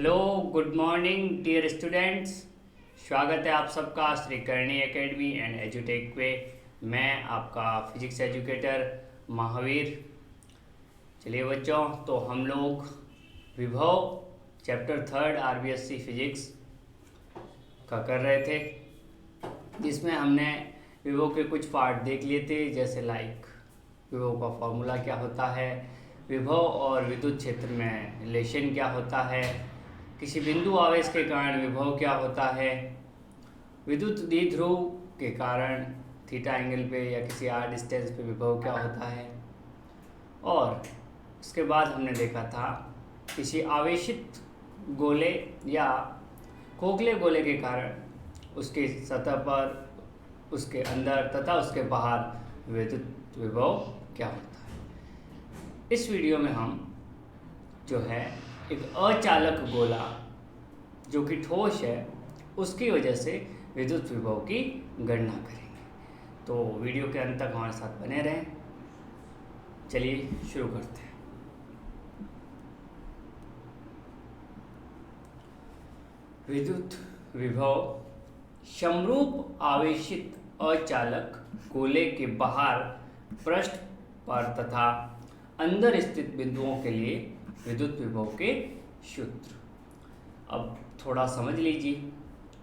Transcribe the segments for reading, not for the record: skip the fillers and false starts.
Hello, good morning dear students. स्वागत है आप सबका श्री करणी एकेडमी एंड एजुटेक पे। मैं आपका फिजिक्स एजुकेटर महावीर। चलिए बच्चों, तो हम लोग विभव चैप्टर 3 आरबीएससी फिजिक्स का कर रहे थे, जिसमें हमने विभव के कुछ पार्ट देख लिए थे, जैसे लाइक विभव का फॉर्मूला क्या होता है, विभव और विद्युत क्षेत्र में रिलेशन क्या होता है, किसी बिंदु आवेश के कारण विभव क्या होता है, विद्युत द्विध्रुव के कारण थीटा एंगल पे या किसी आर डिस्टेंस पे विभव क्या होता है। और उसके बाद हमने देखा था किसी आवेशित गोले या खोखले गोले के कारण उसके सतह पर, उसके अंदर तथा उसके बाहर विद्युत विभव क्या होता है। इस वीडियो में हम जो है एक अचालक गोला जो कि ठोस है, उसकी वजह से विद्युत विभव की गणना करेंगे। तो वीडियो के अंत तक हमारे साथ बने रहें। चलिए शुरू करते हैं। विद्युत विभव समरूप आवेशित अचालक गोले के बाहर पृष्ठ पर तथा अंदर स्थित बिंदुओं के लिए विद्युत विभव के सूत्र। अब थोड़ा समझ लीजिए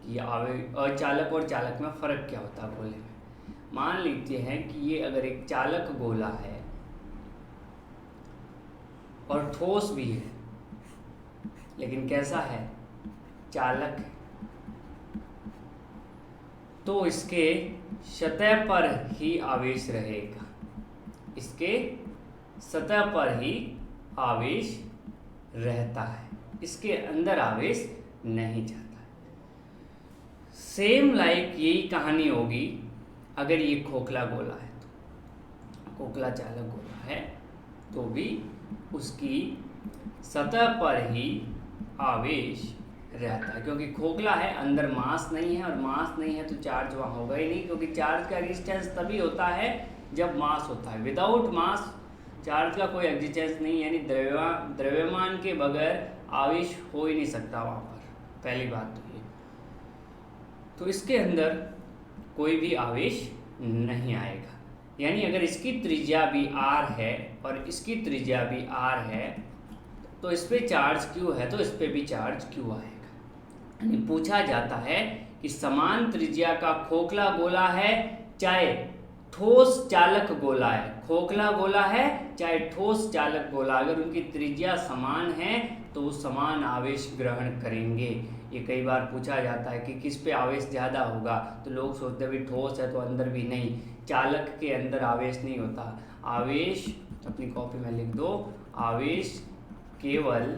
कि अचालक और चालक में फ़र्क क्या होता है। गोले में मान लीजिए हैं कि ये अगर एक चालक गोला है और ठोस भी है, लेकिन कैसा है, चालक है, तो इसके सतह पर ही आवेश रहेगा, इसके सतह पर ही आवेश रहता है, इसके अंदर आवेश नहीं जाता है। सेम लाइक यही कहानी होगी अगर ये खोखला गोला है, तो खोखला चालक गोला है तो भी उसकी सतह पर ही आवेश रहता है, क्योंकि खोखला है, अंदर मास नहीं है, और मास नहीं है तो चार्ज वहाँ होगा ही नहीं, क्योंकि चार्ज का रेजिस्टेंस तभी होता है जब मास होता है। विदाउट मास चार्ज का कोई एक्जिस्टेंस नहीं, यानी द्रव्यमान के बगैर आवेश हो ही नहीं सकता वहाँ पर। पहली बात तो ये, तो इसके अंदर कोई भी आवेश नहीं आएगा। यानी अगर इसकी त्रिज्या भी r है और इसकी त्रिज्या भी r है, तो इस पे चार्ज q है तो इस पे भी चार्ज q आएगा। यानी पूछा जाता है कि समान त्रिज्या का खोखला गोला है चाहे ठोस चालक गोला है, खोखला गोला है चाहे ठोस चालक गोला, अगर उनकी त्रिज्या समान है तो वो समान आवेश ग्रहण करेंगे। ये कई बार पूछा जाता है कि किस पे आवेश ज़्यादा होगा, तो लोग सोचते हैं भी ठोस है तो अंदर भी नहीं, चालक के अंदर आवेश नहीं होता। आवेश अपनी कॉपी में लिख दो, आवेश केवल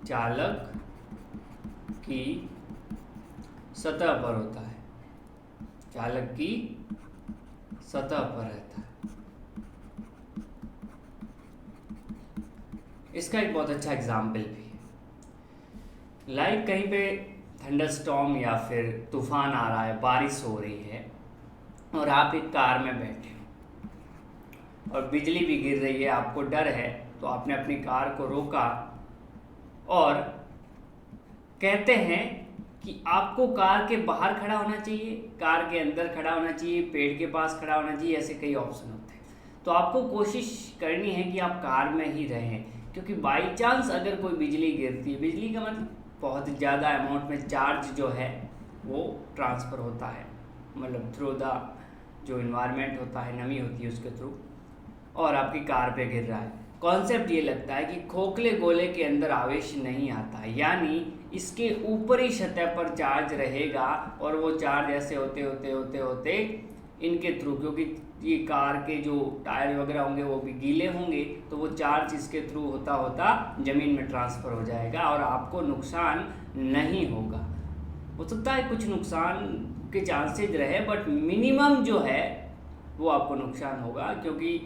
चालक की सतह पर होता है, चालक की सतह पर रहता है। इसका एक बहुत अच्छा एग्जाम्पल भी है। लाइक कहीं पे थंडरस्टॉर्म या फिर तूफान आ रहा है, बारिश हो रही है, और आप एक कार में बैठे हो और बिजली भी गिर रही है, आपको डर है, तो आपने अपनी कार को रोका और कहते हैं कि आपको कार के बाहर खड़ा होना चाहिए, कार के अंदर खड़ा होना चाहिए, पेड़ के पास खड़ा होना चाहिए, ऐसे कई ऑप्शन होते हैं। तो आपको कोशिश करनी है कि आप कार में ही रहें, क्योंकि बाई चांस अगर कोई बिजली गिरती है, बिजली का मतलब बहुत ज़्यादा अमाउंट में चार्ज जो है वो ट्रांसफ़र होता है, मतलब थ्रू द जो इन्वायरमेंट होता है, नमी होती है उसके थ्रू, और आपकी कार पे गिर रहा है। कॉन्सेप्ट ये लगता है कि खोखले गोले के अंदर आवेश नहीं आता है, यानी इसके ऊपरी सतह पर चार्ज रहेगा, और वो चार्ज ऐसे होते होते होते होते इनके थ्रू, क्योंकि ये कार के जो टायर वगैरह होंगे वो भी गीले होंगे, तो वो चार्ज इसके थ्रू होता होता ज़मीन में ट्रांसफ़र हो जाएगा और आपको नुकसान नहीं होगा। हो सकता है कुछ नुकसान के चांसेज रहे, बट मिनिमम जो है वो आपको नुकसान होगा, क्योंकि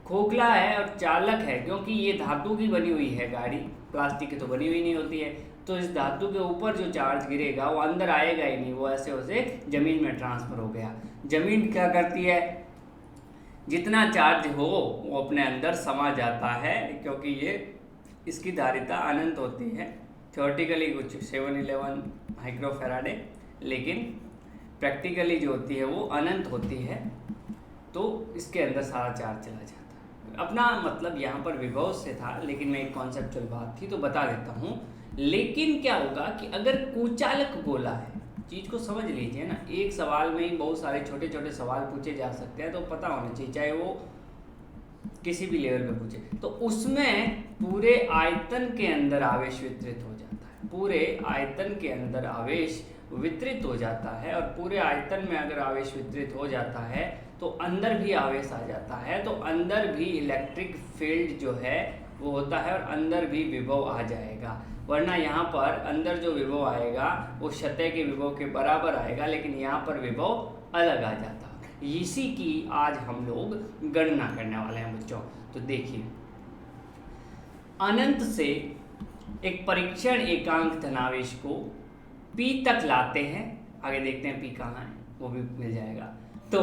खोखला है और चालक है, क्योंकि ये धातु की बनी हुई है गाड़ी, प्लास्टिक की तो बनी हुई नहीं होती है, तो इस धातु के ऊपर जो चार्ज गिरेगा वो अंदर आएगा ही नहीं, वो ऐसे वैसे ज़मीन में ट्रांसफ़र हो गया। ज़मीन क्या करती है, जितना चार्ज हो वो अपने अंदर समा जाता है, क्योंकि ये इसकी धारिता अनंत होती है, थ्योरेटिकली कुछ 711 माइक्रोफैराड है, लेकिन प्रैक्टिकली जो होती है वो अनंत होती है। तो इसके अंदर सारा चार्ज चला जाता है। अपना मतलब यहाँ पर विभव से था, लेकिन मैं एक कॉन्सेप्चुअल बात थी तो बता देता हूँ। लेकिन क्या होगा कि अगर कुचालक गोला है, चीज़ को समझ लीजिए ना, एक सवाल में ही बहुत सारे छोटे छोटे सवाल पूछे जा सकते हैं, तो पता होना चाहिए, चाहे वो किसी भी लेवल पे पूछे। तो उसमें पूरे आयतन के अंदर आवेश वितरित हो जाता है, पूरे आयतन के अंदर आवेश वितरित हो जाता है, और पूरे आयतन में अगर आवेश वितरित हो जाता है तो अंदर भी आवेश आ जाता है, तो अंदर भी इलेक्ट्रिक फील्ड जो है वो होता है, और अंदर भी विभव आ जाएगा। वरना यहाँ पर अंदर जो विभव आएगा वो सतह के विभव के बराबर आएगा, लेकिन यहाँ पर विभव अलग आ जाता है। इसी की आज हम लोग गणना करने वाले हैं बच्चों। तो देखिए, अनंत से एक परीक्षण एकांक धनावेश को P तक लाते हैं, आगे देखते हैं P कहाँ है, वो भी मिल जाएगा। तो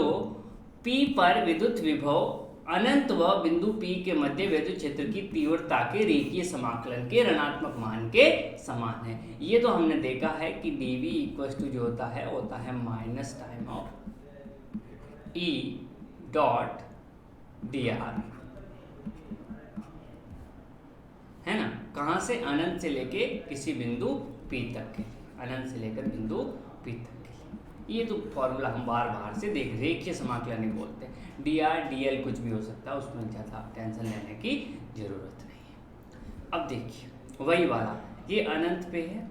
P पर विद्युत विभव अनंत व बिंदु P के मध्य विद्युत क्षेत्र की तीव्रता के रेखीय समाकलन के ऋणात्मक मान के समान है। ये तो हमने देखा है कि dV इक्वल टू जो होता है minus time of E dot dr, है ना। कहाँ से? अनंत से लेके किसी बिंदु P तक के, अनंत से लेकर बिंदु P तक के। ये तो फॉर्मूला हम बार बार से देख, रेखीय समाकलन ही बोलते हैं। dr dl कुछ भी हो सकता है, उसमें ज़्यादा टेंशन लेने की जरूरत नहीं है। अब देखिए वही वाला, ये अनंत पे है,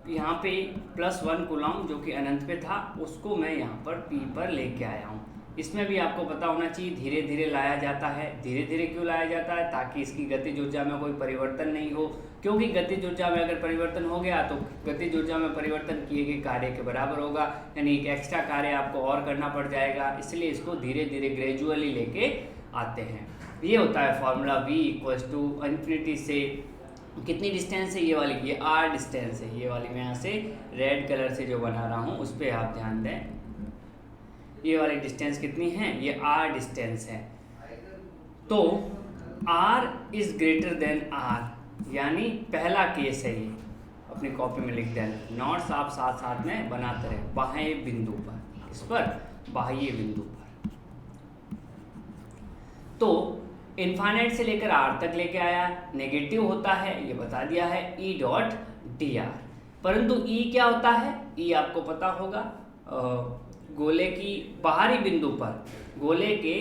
यहाँ पे +1 कूलम जो कि अनंत पे था, उसको मैं यहाँ पर P पर लेके आया हूँ। इसमें भी आपको पता होना चाहिए धीरे धीरे लाया जाता है। धीरे धीरे क्यों लाया जाता है? ताकि इसकी गतिज ऊर्जा में कोई परिवर्तन नहीं हो, क्योंकि गतिज ऊर्जा में अगर परिवर्तन हो गया तो गतिज ऊर्जा में परिवर्तन किए गए कार्य के बराबर होगा, यानी एक एक्स्ट्रा कार्य आपको और करना पड़ जाएगा। इसलिए इसको धीरे धीरे ग्रेजुअली लेके आते हैं। ये होता है formula V equals to infinity से कितनी डिस्टेंस है, ये वाली, ये R डिस्टेंस है, ये वाली मैं यहाँ से रेड कलर से जो बना रहा हूँ उस पर आप ध्यान दें। ये वाली डिस्टेंस कितनी है? ये R डिस्टेंस है। तो R is greater than R, यानी पहला केस है ये, अपनी कॉपी में लिख देना। नोट्स आप साथ साथ में बनाते रहे। बाह्य बिंदु पर, इस पर बाह्य बिंदु पर, तो इनफाइनाइट से लेकर R तक लेके आया, नेगेटिव होता है ये बता दिया है, E डॉट dr। परंतु E क्या होता है? E आपको पता होगा, गोले की बाहरी बिंदु पर, गोले के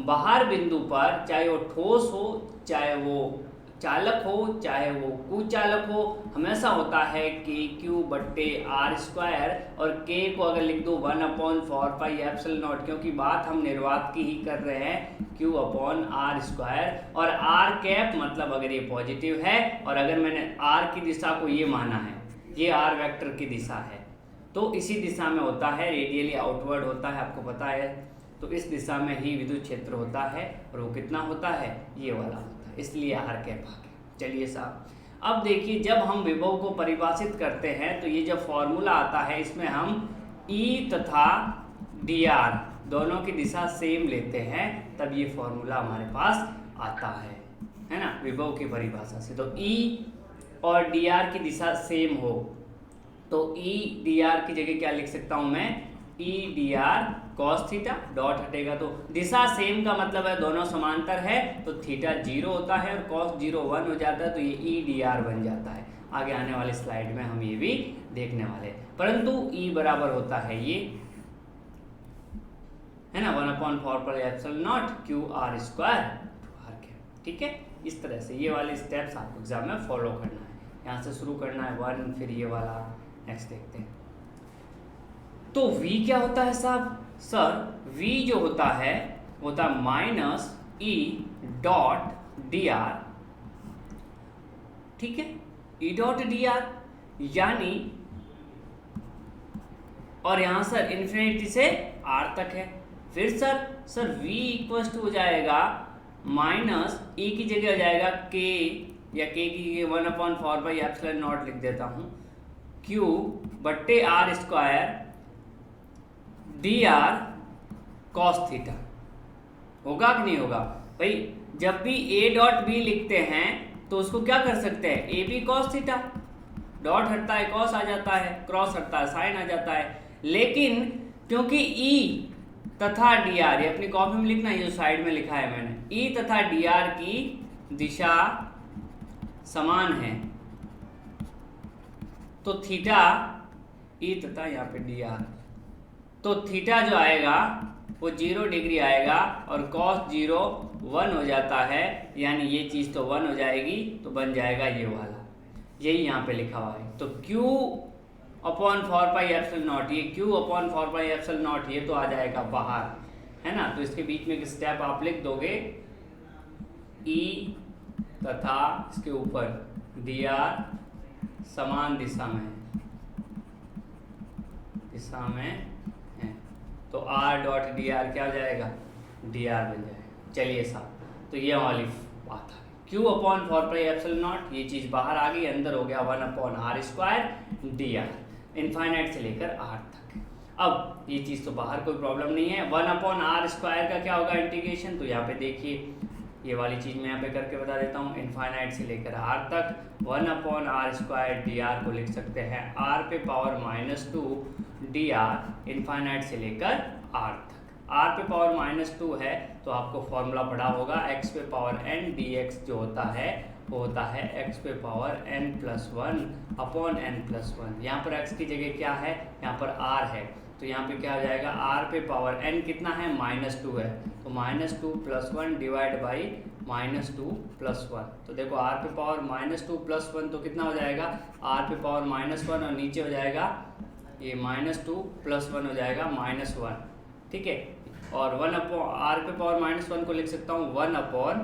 बाहर बिंदु पर, चाहे वो ठोस हो, चाहे वो चालक हो, चाहे वो कुचालक हो, हमेशा होता है KQ/r²। और K को अगर लिख दो 1/4πε0, क्योंकि बात हम निर्वात की ही कर रहे हैं, Q/r²। और r कैप मतलब अगर ये पॉजिटिव है, और अगर मैंने r की दिशा को ये माना है, ये r वेक्टर की दिशा है, तो इसी दिशा में होता है, रेडियली आउटवर्ड होता है, आपको पता है। तो इस दिशा में ही विद्युत क्षेत्र होता है, और वो कितना होता है? ये वाला होता है, इसलिए r कैप आ गया। चलिए साहब, अब देखिए जब हम विभव को परिभाषित करते हैं तो ये जब फॉर्मूला आता है, इसमें हम E तथा dr दोनों की दिशा सेम लेते हैं, तब ये फॉर्मूला हमारे पास आता है ना, विभव की परिभाषा से। तो E और dr की दिशा सेम हो तो E dr की जगह क्या लिख सकता हूं मैं? E dr cos theta, dot हटेगा तो दिशा सेम का मतलब है दोनों समांतर है, तो थीटा 0 होता है और cos 0 1 हो जाता है, तो ये E dr बन जाता है। आगे आने वाले स्लाइड में हम ये भी देखने वाले हैं। परंतु E बराबर होता है ये, है ना, 1/4πε0 QR²। ठीक है, इस तरह से ये वाले स्टेप्स आपको एग्जाम में फॉलो करना है। यहाँ से शुरू करना है 1, फिर ये वाला, नेक्स्ट देखते हैं। तो V क्या होता है साहब? सर V जो होता है -E डॉट dr, ठीक है, E डॉट dr, यानी, और यहाँ सर इन्फिनिटी से R तक है। फिर सर V इक्वल टू हो जाएगा -E की जगह हो जाएगा K, या K की 1/4πε0 लिख देता हूँ, Q/r² dr cos थीटा। होगा कि नहीं होगा भाई? जब भी A डॉट B लिखते हैं तो उसको क्या कर सकते हैं, A B cos theta, dot हटता है कॉस आ जाता है, क्रॉस हटता है साइन आ जाता है। लेकिन क्योंकि ई तथा डी आर, ये अपनी कॉपी में लिखना, ये जो साइड में लिखा है मैंने, ई तथा डी आर की दिशा समान है, तो थीटा ई तथा यहाँ पे डी आर, तो थीटा जो आएगा वो 0 डिग्री आएगा और कॉस 0 1 हो जाता है, यानी ये चीज़ तो 1 हो जाएगी, तो बन जाएगा ये वाला, यही यहाँ पे लिखा हुआ है। तो Q अपॉन 4πε0, ये Q अपॉन 4πε0 ये तो आ जाएगा बाहर, है ना। तो इसके बीच में एक स्टेप आप लिख दोगे, E तथा इसके ऊपर dr समान दिशा में है, तो r डॉट डी आर क्या हो जाएगा, डी आर बन जाएगा। चलिए साहब, तो ये वाली बात है, Q अपॉन 4πε0, ये चीज़ बाहर आ गई, अंदर हो गया 1 upon R square D R, infinite से लेकर r तक। अब ये चीज़ तो बाहर कोई प्रॉब्लम नहीं है। 1 अपॉन आर स्क्वायर का क्या होगा इंटीग्रेशन, तो यहाँ पे देखिए ये वाली चीज़ मैं यहाँ पे करके बता देता हूँ, इन्फाइनाइट से लेकर r तक 1 upon R square D R को लिख सकते हैं r पे पावर -2 डी आर, इन्फाइनाइट से लेकर r तक। r पे पावर -2 है तो आपको फॉर्मूला पढ़ा होगा, x पे पावर n dx जो होता है वो होता है x पे पावर n+1 अपॉन n+1। यहाँ पर x की जगह क्या है, यहाँ पर r है, तो यहाँ पे क्या हो जाएगा, r पे पावर n कितना है, -2 है, तो -2 + 1 डिवाइड बाई -2 + 1। तो देखो r पे पावर -2 + 1 तो कितना हो जाएगा, r पे पावर -1 और नीचे हो जाएगा ये -2 + 1 हो जाएगा -1, ठीक है। और 1 अपॉन r पे पावर -1 को लिख सकता हूँ 1 अपॉन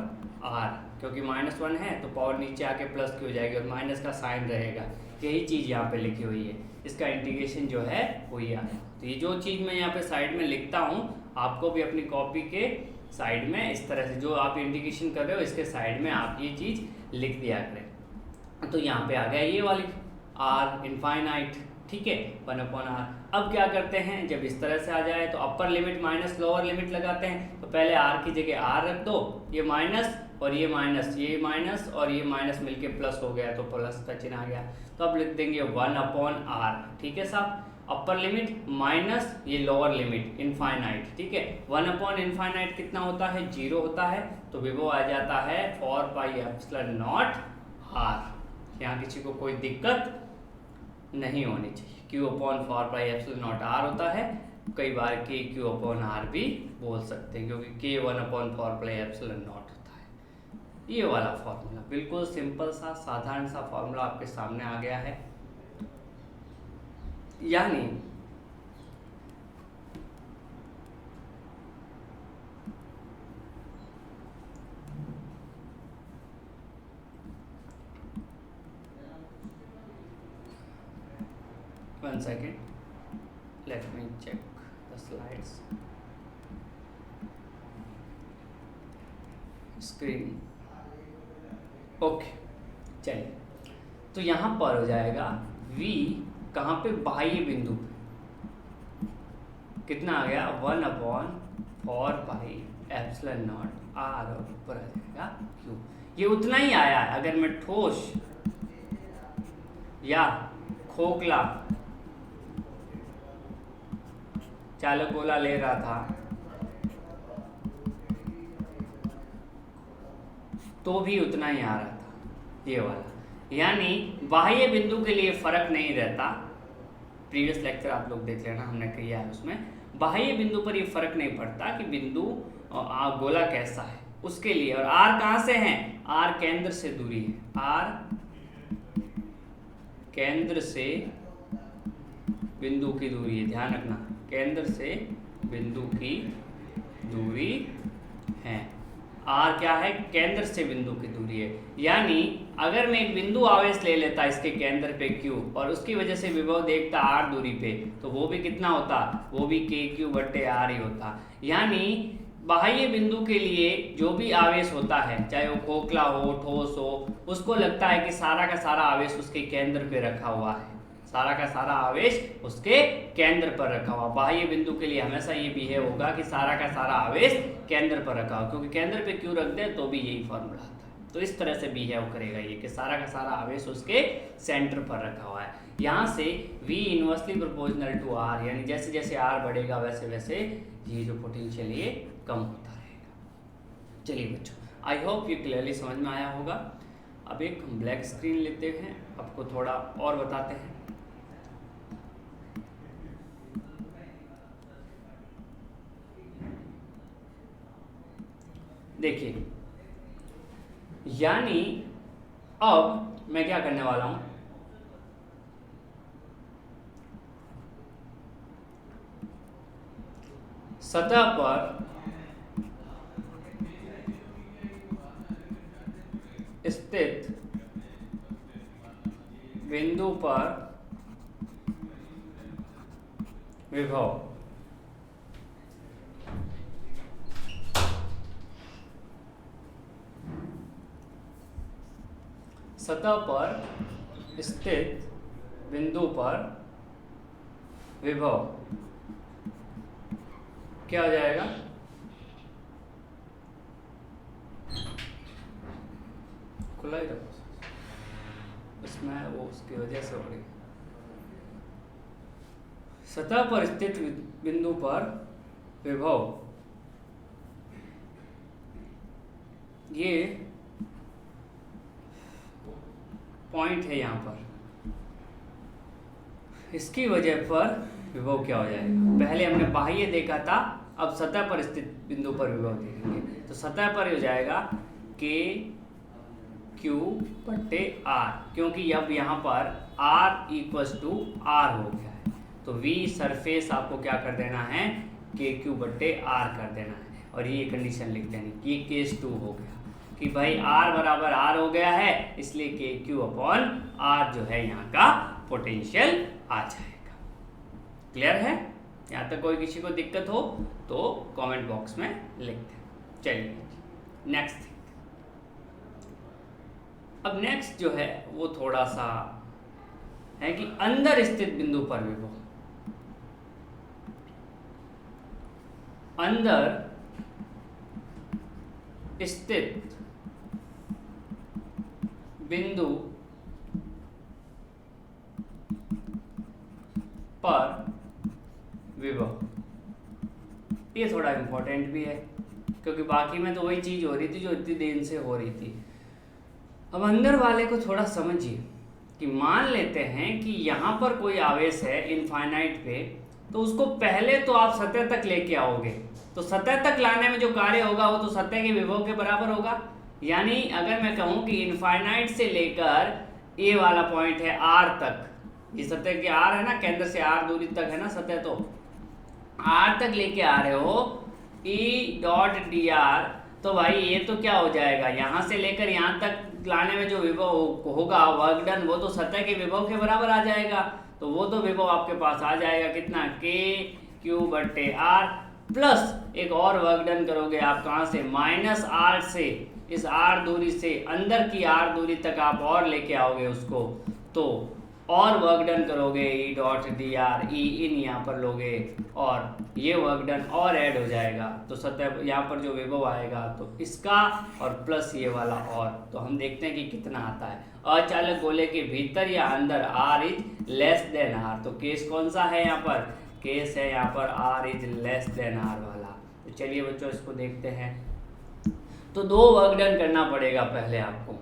r, क्योंकि -1 है तो पावर नीचे आके प्लस की हो जाएगी और माइनस का साइन रहेगा, यही चीज़ यहाँ पे लिखी हुई है। इसका इंटीग्रेशन जो है वो ये आया। तो ये जो चीज़ मैं यहाँ पे साइड में लिखता हूँ, आपको भी अपनी कॉपी के साइड में इस तरह से जो आप इंटीग्रेशन कर रहे हो इसके साइड में आप ये चीज़ लिख दिया करें। तो यहाँ पे आ गया ये वाली r इनफाइनाइट, ठीक है, 1 अपॉन r। अब क्या करते हैं, जब इस तरह से आ जाए तो upper limit minus lower limit लगाते हैं। तो पहले r की जगह r रख दो, ये माइनस और ये माइनस, ये माइनस और ये माइनस मिलके प्लस हो गया, तो प्लस का चिन्ह आ गया। तो अब लिख देंगे 1 अपॉन r, ठीक है साहब, अपर लिमिट माइनस ये लोअर लिमिट इनफाइनाइट, ठीक है। 1 अपॉन इनफाइनाइट कितना होता है, 0 होता है, तो विभव आ जाता है 4πε0 r। यहाँ किसी को कोई दिक्कत नहीं होनी चाहिए। Q अपॉन 4πε0 r होता है, कई बार k Q अपॉन r भी बोल सकते हैं, क्योंकि k 1 अपॉन 4πε0 होता है। ये वाला फॉर्मूला बिल्कुल सिंपल सा साधारण सा फॉर्मूला आपके सामने आ गया है। यानी one second, let me check the slides screen। Okay, चलिए, तो यहाँ पर हो जाएगा v कहाँ पे, बाह्य बिंदु कितना आ गया, 1 अपॉन 4πε0 r और ऊपर आ जाएगा q। ये उतना ही आया है। अगर मैं ठोस या खोखला चालक गोला ले रहा था तो भी उतना ही आ रहा था, ये वाला। यानी बाह्य बिंदु के लिए फर्क नहीं रहता, प्रीवियस लेक्चर आप लोग देख लेना, हमने किया है उसमें। बाह्य बिंदु पर ये फर्क नहीं पड़ता कि बिंदु गोला कैसा है उसके लिए। और r कहाँ से है, r केंद्र से दूरी है, r केंद्र से बिंदु की दूरी है, ध्यान रखना, केंद्र से बिंदु की दूरी है। r क्या है, केंद्र से बिंदु की दूरी है। यानी अगर मैं एक बिंदु आवेश ले लेता इसके केंद्र पे q और उसकी वजह से विभव देखता r दूरी पे, तो वो भी कितना होता, वो भी kq/r ही होता। यानी बाह्य बिंदु के लिए जो भी आवेश होता है, चाहे वो खोखला हो ठोस हो, उसको लगता है कि सारा का सारा आवेश उसके केंद्र पे रखा हुआ है, सारा का सारा आवेश उसके केंद्र पर रखा हुआ। बाह्य बिंदु के लिए हमेशा ये बिहेव होगा कि सारा का सारा आवेश केंद्र पर रखा हो, क्योंकि केंद्र पे क्यों रख दे तो भी यही फॉर्मूला आता है। तो इस तरह से बिहेव करेगा ये कि सारा का सारा आवेश उसके सेंटर पर रखा हुआ है। यहाँ से V inversely proportional to R, यानी जैसे जैसे R बढ़ेगा वैसे वैसे ये जो पोटेंशियल ये कम होता रहेगा। चलिए बच्चों, आई होप ये क्लियरली समझ में आया होगा। अब एक हम ब्लैक स्क्रीन लेते हैं, आपको थोड़ा और बताते हैं। देखिए, यानी अब मैं क्या करने वाला हूं, सतह पर स्थित बिंदु पर विभव सतह पर स्थित बिंदु पर विभव क्या हो जाएगा, खुला ही रखो, इसमें वो उसकी वजह से हो रही। सतह पर स्थित बिंदु पर विभव, ये पॉइंट है यहाँ पर, इसकी वजह पर विभव क्या हो जाएगा। पहले हमने बाह्य देखा था, अब सतह पर स्थित बिंदु पर विभव देखेंगे। तो सतह पर हो जाएगा के क्यू बट्टे आर, क्योंकि अब यहाँ पर R इक्वल्स टू आर हो गया है। तो V सरफेस आपको क्या कर देना है, के क्यू बट्टे आर कर देना है, और ये कंडीशन लिख देनी। ये केस 2 हो गया कि भाई R बराबर R हो गया है, इसलिए के क्यू अपॉन आर जो है यहाँ का पोटेंशियल आ जाएगा। क्लियर है? यहाँ तक कोई किसी को दिक्कत हो तो कमेंट बॉक्स में लिख दें। चलिए नेक्स्ट। अब नेक्स्ट जो है वो थोड़ा सा है कि अंदर स्थित बिंदु पर विभव, अंदर स्थित बिंदु पर विभव, ये थोड़ा इंपॉर्टेंट भी है क्योंकि बाकी में तो वही चीज हो रही थी जो इतनी देर से हो रही थी। अब अंदर वाले को थोड़ा समझिए कि मान लेते हैं कि यहाँ पर कोई आवेश है इनफाइनाइट पे, तो उसको पहले तो आप सतह तक लेके आओगे, तो सतह तक लाने में जो कार्य होगा वो तो सतह के विभव के बराबर होगा। यानी अगर मैं कहूँ कि इनफाइनाइट से लेकर ए वाला पॉइंट है R तक, ये सतह के R है ना, केंद्र से R दूरी तक है ना सतह, तो R तक लेके आ रहे हो E डॉट डी आर, तो भाई ये तो क्या हो जाएगा, यहाँ से लेकर यहाँ तक लाने में जो विभव होगा वर्क डन, वो तो सतह के विभव के बराबर आ जाएगा। तो वो तो विभव आपके पास आ जाएगा कितना, के क्यू बट्टे आर, प्लस एक और वर्क डन करोगे आप कहाँ से, माइनस आर से, इस आर दूरी से अंदर की आर दूरी तक आप और लेके आओगे उसको, तो और वर्क डन करोगे ई डॉट डी आर, ई इन यहाँ पर लोगे और ये वर्क डन और ऐड हो जाएगा, तो सतह यहाँ पर जो विभव आएगा तो इसका और प्लस ये वाला और, तो हम देखते हैं कि कितना आता है। अचालक गोले के भीतर या अंदर R is less than R, तो केस कौन सा है यहाँ पर, केस है यहाँ पर R is less than R वाला। तो चलिए बच्चों इसको देखते हैं। तो दो वर्क डन करना पड़ेगा पहले आपको,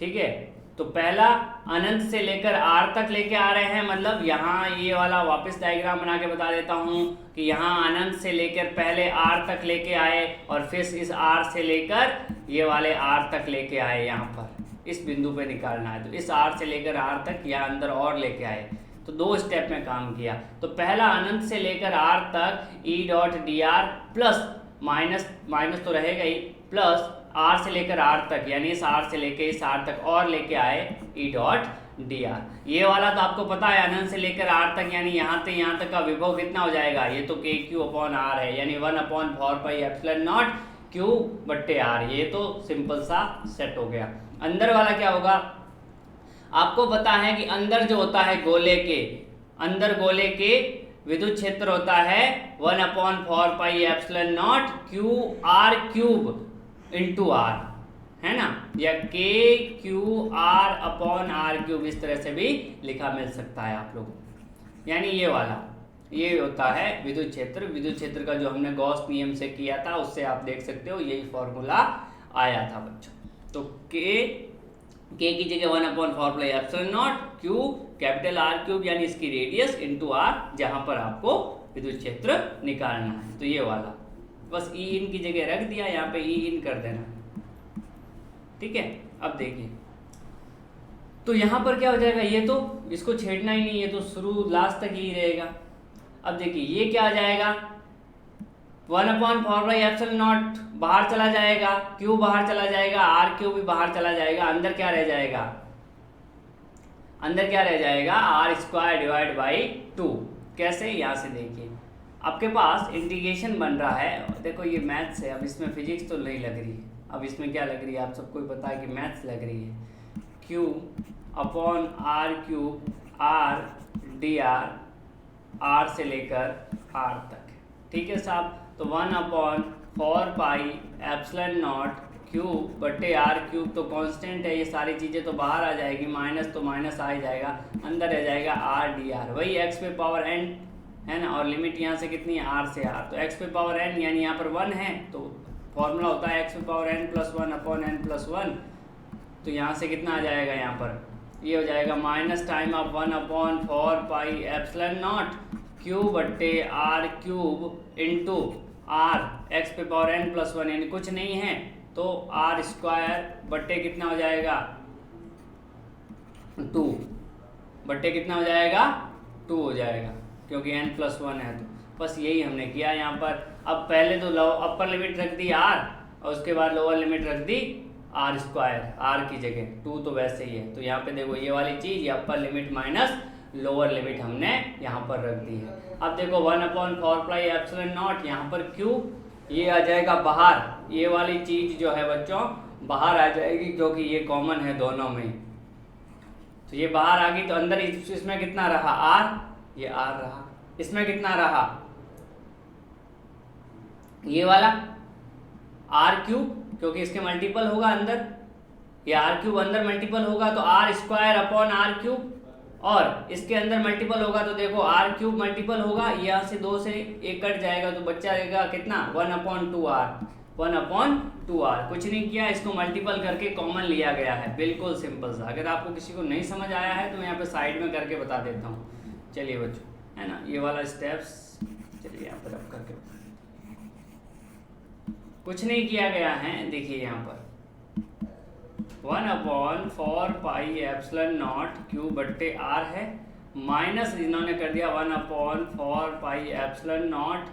ठीक है। तो पहला अनंत से लेकर R तक लेके आ रहे हैं, मतलब यहाँ ये वाला वापस डायग्राम बना के बता देता हूँ कि यहाँ अनंत से लेकर पहले R तक लेके आए और फिर इस R से लेकर ये वाले R तक लेके आए, यहाँ पर इस बिंदु पे निकालना है। तो इस R से लेकर R तक या अंदर और लेके आए, तो दो स्टेप में काम किया। तो पहला अनंत से लेकर R तक E dot D R plus minus minus तो रहेगा ही, प्लस R से लेकर R तक, यानी इस R से लेकर इस R तक और लेके आए E डॉट डी आर। ये वाला तो आपको पता है अनंत से लेकर R तक, यानी यहाँ तक का विभव कितना हो जाएगा, ये तो के क्यू अपॉन आर है, यानी 1/4πε0 क्यू बट्टे आर। ये तो सिंपल सा सेट हो गया। अंदर वाला क्या होगा, आपको पता है कि अंदर जो होता है गोले के, अंदर गोले के विद्युत क्षेत्र होता है 1/4πε0 q r cube into r. है ना, या के q r upon are cube, इस तरह से भी लिखा मिल सकता है आप लोगों को। यानी ये वाला, ये होता है विद्युत क्षेत्र। विद्युत क्षेत्र का जो हमने गॉस नियम से किया था उससे आप देख सकते हो यही फॉर्मूला आया था बच्चों। तो के की जगह 1/4πε0 क्यू कैपिटल आर क्यूब यानी इसकी रेडियस इंटू आर, जहां पर आपको विद्युत क्षेत्र निकालना है। तो ये वाला बस ई इन की जगह रख दिया, यहाँ पे ई इन कर देना, ठीक है। अब देखिए तो यहाँ पर क्या हो जाएगा, ये तो इसको छेड़ना ही नहीं, ये तो शुरू लास्ट तक ही रहेगा। अब देखिए ये क्या आ जाएगा, 1/4πε0 बाहर चला जाएगा, क्यू बाहर चला जाएगा, आर क्यू भी बाहर चला जाएगा, अंदर क्या रह जाएगा, अंदर क्या रह जाएगा, r² डिवाइड बाई 2। कैसे, यहाँ से देखिए आपके पास इंटीग्रेशन बन रहा है, देखो ये मैथ्स है, अब इसमें फिजिक्स तो नहीं लग रही है, अब इसमें क्या लग रही है, आप सबको पता है कि मैथ्स लग रही है। q upon are cube R D R, R से लेकर आर तक, ठीक है साहब। तो 1/4πε0 क्यूब बटे आर क्यूब, तो कांस्टेंट है, ये सारी चीज़ें तो बाहर आ जाएगी, माइनस तो माइनस आ ही जाएगा, अंदर रह जाएगा आर डी आर, वही एक्स पे पावर एन है ना, और लिमिट यहाँ से कितनी है, आर से आर, तो एक्स पे पावर एन यानी यहाँ पर 1 है, तो फॉर्मूला होता है एक्स पे power N plus 1 upon N plus 1। तो यहाँ से कितना आ जाएगा, यहाँ पर ये हो जाएगा माइनस टाइम ऑफ 1/4πε0 क्यूब बट्टे R cube into R x पे पावर एन प्लस 1, यानी कुछ नहीं है तो r² बट्टे कितना हो जाएगा, 2 बट्टे कितना हो जाएगा, 2 हो जाएगा, क्योंकि n प्लस 1 है। तो बस यही हमने किया यहाँ पर। अब पहले तो अपर लिमिट रख दी r और उसके बाद लोअर लिमिट रख दी r², r की जगह 2 तो वैसे ही है। तो यहाँ पे देखो ये वाली चीज़, ये upper limit minus lower limit हमने यहाँ पर रख दी है। अब देखो 1/4πε0 यहाँ पर क्यू, ये आ जाएगा बाहर, ये वाली चीज़ जो है बच्चों बाहर आ जाएगी, क्योंकि ये कॉमन है दोनों में, तो ये बाहर आ गई। तो अंदर इसमें कितना रहा, r, ये r रहा, इसमें कितना रहा, ये वाला r³ क्योंकि इसके मल्टीपल होगा अंदर, ये r³ अंदर मल्टीपल होगा तो r² अपॉन r³, और इसके अंदर मल्टीपल होगा तो देखो r³ मल्टीपल होगा, यहाँ से 2 से 1 कट जाएगा तो बच्चा रहेगा कितना, 1/2r, 1/2r। कुछ नहीं किया, इसको मल्टीपल करके कॉमन लिया गया है, बिल्कुल सिंपल सा। अगर आपको किसी को नहीं समझ आया है तो मैं यहाँ पे साइड में करके बता देता हूँ। चलिए बच्चों, है ना, ये वाला स्टेप्स, चलिए यहाँ पर अब करके कुछ नहीं किया गया है। देखिए यहाँ पर 1/4πε0 क्यू बट्टे आर है, माइनस इन्होंने कर दिया 1/4πε0